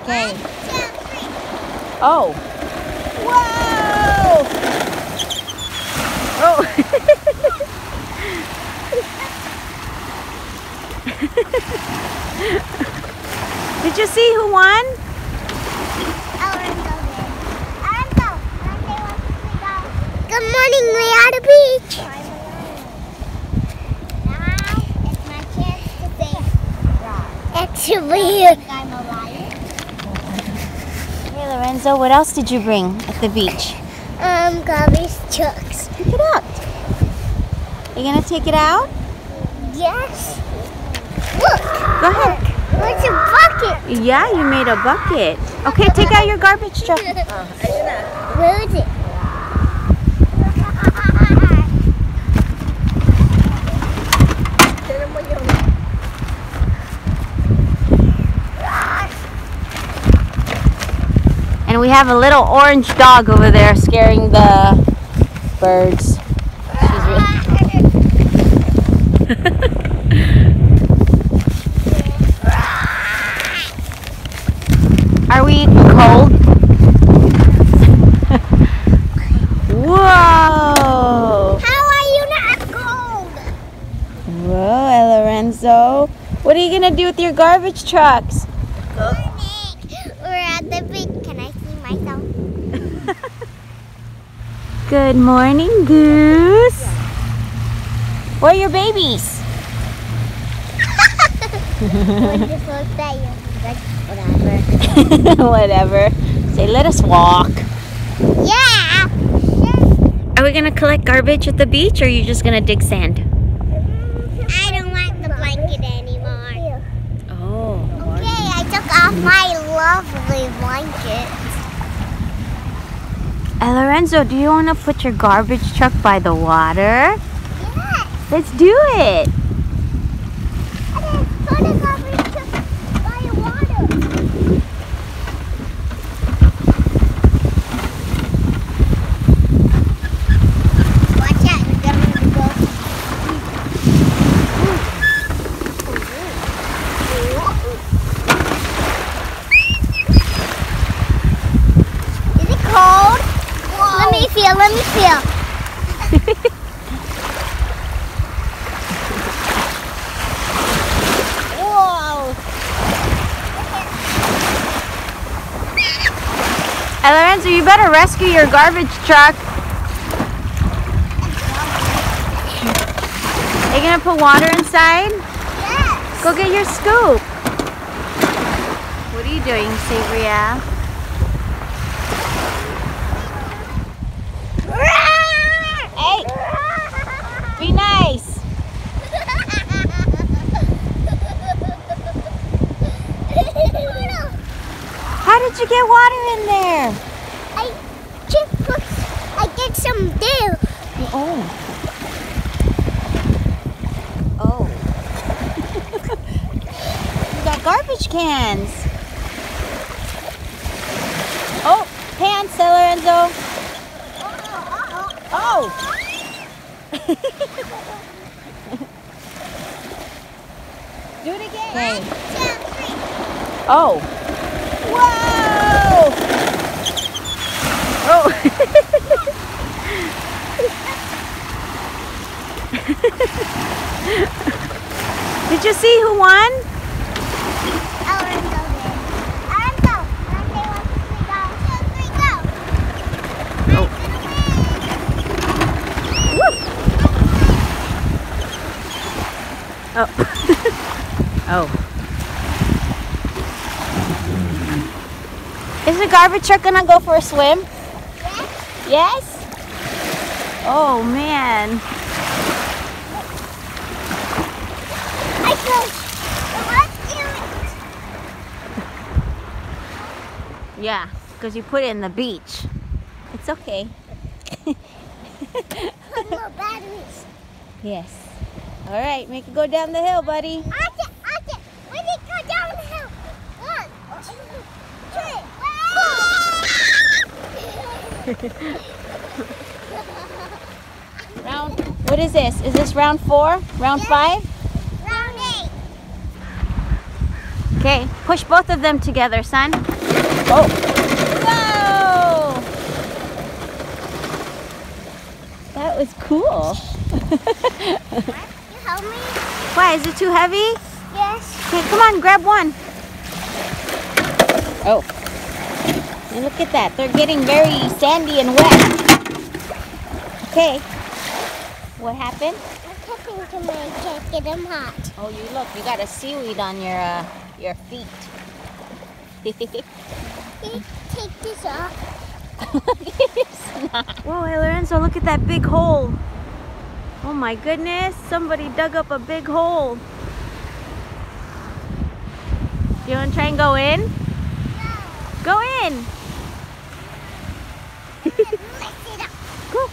Okay. 1, 2, 3. Oh. Whoa! Oh. Did you see who won? Good morning, we are at the beach. Now it's my chance to say actually, I'm a liar. Hey Lorenzo, what else did you bring at the beach? Garbage trucks. Pick it up. Are you gonna take it out? Yes. Look. Go ahead. What's a bucket? Yeah, you made a bucket. Okay, take out your garbage truck. Where is it? And we have a little orange dog over there scaring the birds. Are we cold? Whoa! How are you not cold? Whoa, Lorenzo. What are you gonna do with your garbage trucks? We're at the beach. Can I see myself? Good morning, Goose. Where are your babies? Whatever. Whatever. Say, let us walk. Yeah. Are we gonna collect garbage at the beach, or are you just gonna dig sand? I don't want the blanket anymore. Oh. Okay, I took off my lovely blanket. Lorenzo, do you want to put your garbage truck by the water? Yes. Let's do it. Put the garbage truck by the water. Watch out, you're going to go. Is it cold? Whoa. Let me feel. Whoa. Lorenzo, you better rescue your garbage truck. Are you gonna put water inside? Yes. Go get your scoop. What are you doing, Sabria? Hey, be nice. How did you get water in there? I get some there. Oh. Oh. You got garbage cans. Oh, pants, Lorenzo. Oh. Do it again. Okay. 1, 2, 3. Oh. Whoa! Oh. Did you see who won? Lorenzo did. Lorenzo, when I say 1, 2, 3, go. 1, 2, 3, go. Oh. Oh. Oh. Is the garbage truck gonna go for a swim? Yes. Yes? Oh man. I go. Yeah, because you put it in the beach. It's okay. Put more batteries. Yes. All right, make it go down the hill, buddy. Archie, we need to go down the hill. 1, 2, 3. Round, what is this? Is this round 4? Round 5? Round 8. Okay, push both of them together, son. Oh! Whoa! That was cool. You help me? Why, is it too heavy? Yes. Okay, come on, grab one. Oh. And look at that. They're getting very sandy and wet. Okay. What happened? I'm cooking to make it get them hot. Oh, you got a seaweed on your feet. Take this off. Whoa, hey Lorenzo, look at that big hole. Oh my goodness, somebody dug up a big hole. You want to try and go in? No. Go in. Lift it up. Go.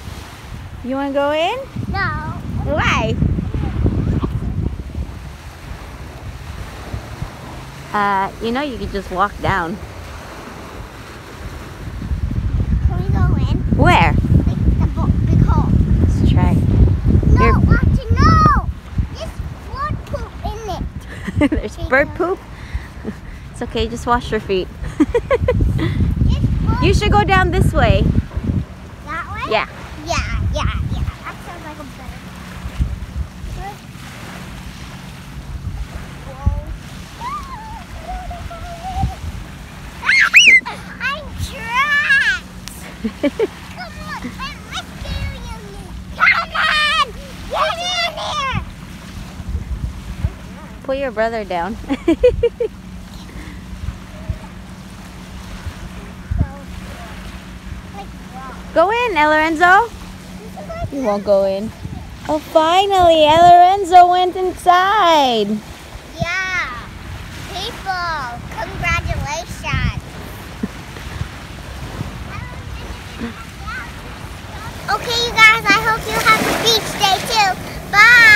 You want to go in? No. Why? You know you could just walk down. Can we go in? Where? Like the big hole. Let's try. No, Here. watch it. No. There's bird poop in it. There's bird poop. It's okay, just wash your feet. You should go down this way. That way? Yeah. Yeah. That sounds like a better. I'm trapped. Come on, I'm rescuing you. Come on, get in here. Pull your brother down. Go in, El Lorenzo. You won't go in. Oh, finally, El Lorenzo went inside. Yeah. People, congratulations. Okay, you guys, I hope you have a beach day too. Bye.